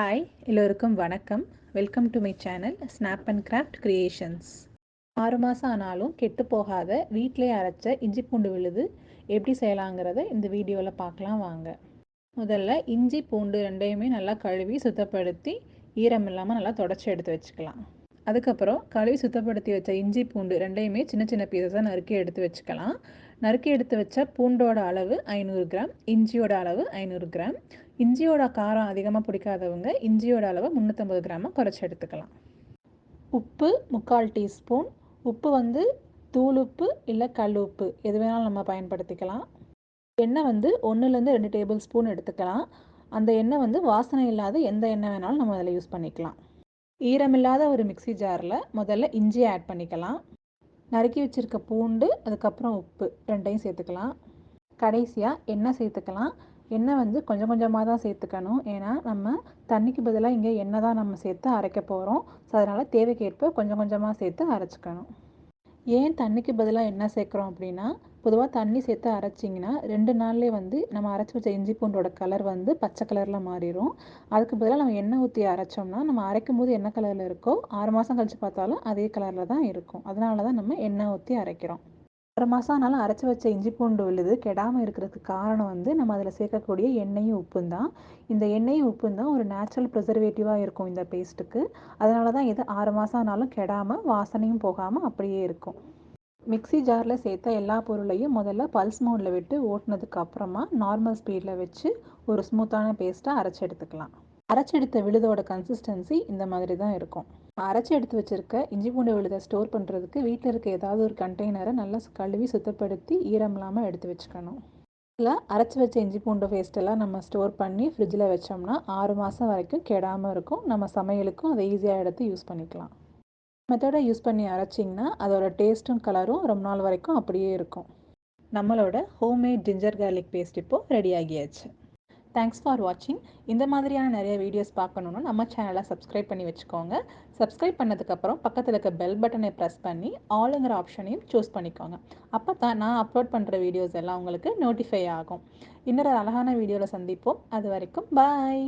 Hi எல்லோருக்கும் வணக்கம். Welcome to my channel snap and craft creations. 6 மாதம் ஆனாலும் கெட்டு போகாத வீட்டிலே அரைச்ச இஞ்சி பூண்டு விழுது எப்படி செய்யலாங்கிறத இந்த வீடியோவில் பார்க்கலாம் வாங்க. முதல்ல இஞ்சி பூண்டு ரெண்டையுமே நல்லா கழுவி சுத்தப்படுத்தி ஈரம் இல்லாமல் நல்லா தொடச்சி எடுத்து வச்சுக்கலாம். அதுக்கப்புறம் கழுவி சுத்தப்படுத்தி வச்ச இஞ்சி பூண்டு ரெண்டையுமே சின்ன சின்ன பீஸஸாக நறுக்கி எடுத்து வச்சுக்கலாம். நறுக்கி எடுத்து வச்ச பூண்டோட அளவு 500 கிராம், இஞ்சியோட அளவு 500 கிராம். இஞ்சியோட காரம் அதிகமாக பிடிக்காதவங்க இஞ்சியோட அளவு 350 கிராமாக குறைச்சி எடுத்துக்கலாம். உப்பு 3/4 டீஸ்பூன். உப்பு வந்து தூள் உப்பு இல்லை கல் உப்பு எது வேணாலும் நம்ம பயன்படுத்திக்கலாம். எண்ணெய் வந்து 1லேருந்து 2 டேபிள் ஸ்பூன் எடுத்துக்கலாம். அந்த எண்ணெய் வந்து வாசனை இல்லாத எந்த எண்ணெய் வேணாலும் நம்ம அதில் யூஸ் பண்ணிக்கலாம். ஈரமில்லாத ஒரு மிக்சி ஜாரில் முதல்ல இஞ்சி ஆட் பண்ணிக்கலாம். நறுக்கி வச்சுருக்க பூண்டு, அதுக்கப்புறம் உப்பு ரெண்டையும் சேர்த்துக்கலாம். கடைசியாக எண்ணெய் சேர்த்துக்கலாம். எண்ணெய் வந்து கொஞ்சம் கொஞ்சமாக தான் சேர்த்துக்கணும். ஏன்னா நம்ம தண்ணிக்கு பதிலாக இங்கே எண்ணெய் தான் நம்ம சேர்த்து அரைக்க போகிறோம். ஸோ அதனால் தேவைக்கேற்ப கொஞ்சம் கொஞ்சமாக சேர்த்து அரைச்சிக்கணும். ஏன் தண்ணிக்கு பதிலாக எண்ணெய் சேர்க்குறோம் அப்படின்னா, பொதுவாக தண்ணி சேர்த்து அரைச்சிங்கன்னா 2 நாள்லேயே வந்து நம்ம அரைச்சி வச்ச இஞ்சி பூண்டோட கலர் வந்து பச்சை கலரில் மாறிடும். அதுக்கு பதிலாக நம்ம எண்ணெய் ஊற்றி அரைச்சோம்னா நம்ம அரைக்கும் போது என்ன கலரில் இருக்கோ 6 மாதம் கழித்து பார்த்தாலும் அதே கலரில் தான் இருக்கும். அதனால தான் நம்ம எண்ணெய் ஊற்றி அரைக்கிறோம். 6 மாதம் ஆனாலும் அரைச்சி வச்ச இஞ்சி பூண்டு விழுது கெடாமல் இருக்கிறதுக்கு காரணம் வந்து நம்ம அதில் சேர்க்கக்கூடிய எண்ணெயும் உப்பும் தான். இந்த எண்ணெயும் உப்பும் தான் ஒரு நேச்சுரல் ப்ரிசர்வேட்டிவாக இருக்கும் இந்த பேஸ்ட்டுக்கு. அதனால தான் இது 6 மாதம் ஆனாலும் கெடாமல் வாசனையும் போகாமல் அப்படியே இருக்கும். மிக்சி ஜாரில் சேர்த்த எல்லா பொருளையும் முதல்ல பல்ஸ் மோடில் விட்டு ஓட்டினதுக்கு அப்புறமா நார்மல் ஸ்பீடில் வச்சு ஒரு ஸ்மூத்தான பேஸ்ட்டாக அரைச்சி எடுத்துக்கலாம். அரைச்சி எடுத்த விழுதோட கன்சிஸ்டன்சி இந்த மாதிரி தான் இருக்கும். அரைச்சி எடுத்து வச்சுருக்க இஞ்சி பூண்டு விழுதை ஸ்டோர் பண்ணுறதுக்கு வீட்டில் இருக்க ஏதாவது ஒரு கண்டெய்னரை நல்லா கழுவி சுத்தப்படுத்தி ஈரம் இல்லாமல் எடுத்து வச்சுக்கணும். இதில் அரைச்சி வச்ச இஞ்சி பூண்டு பேஸ்ட்டெல்லாம் நம்ம ஸ்டோர் பண்ணி ஃப்ரிட்ஜில் வச்சோம்னா 6 மாதம் வரைக்கும் கெடாமல் இருக்கும். நம்ம சமையலுக்கும் அதை ஈஸியாக எடுத்து யூஸ் பண்ணிக்கலாம். மெத்தடை யூஸ் பண்ணி அரைச்சிங்கன்னா அதோட டேஸ்ட்டும் கலரும் ரொம்ப நாள் வரைக்கும் அப்படியே இருக்கும். நம்மளோட ஹோம்மேட் ஜிஞ்சர் கார்லிக் பேஸ்ட் இப்போது ரெடி ஆகியாச்சு. தேங்க்ஸ் ஃபார் வாட்சிங். இந்த மாதிரியான நிறைய வீடியோஸ் பார்க்கணுன்னா நம்ம சேனலை சப்ஸ்கிரைப் பண்ணி வச்சுக்கோங்க. சப்ஸ்கிரைப் பண்ணதுக்கப்புறம் பக்கத்தில் இருக்க பெல் பட்டனை ப்ரெஸ் பண்ணி ஆளுங்கிற ஆப்ஷனையும் சூஸ் பண்ணிக்கோங்க. அப்போ தான் நான் அப்லோட் பண்ணுற வீடியோஸ் எல்லாம் உங்களுக்கு நோட்டிஃபை ஆகும். இன்னொரு அழகான வீடியோவில் சந்திப்போம். அது வரைக்கும் பாய்.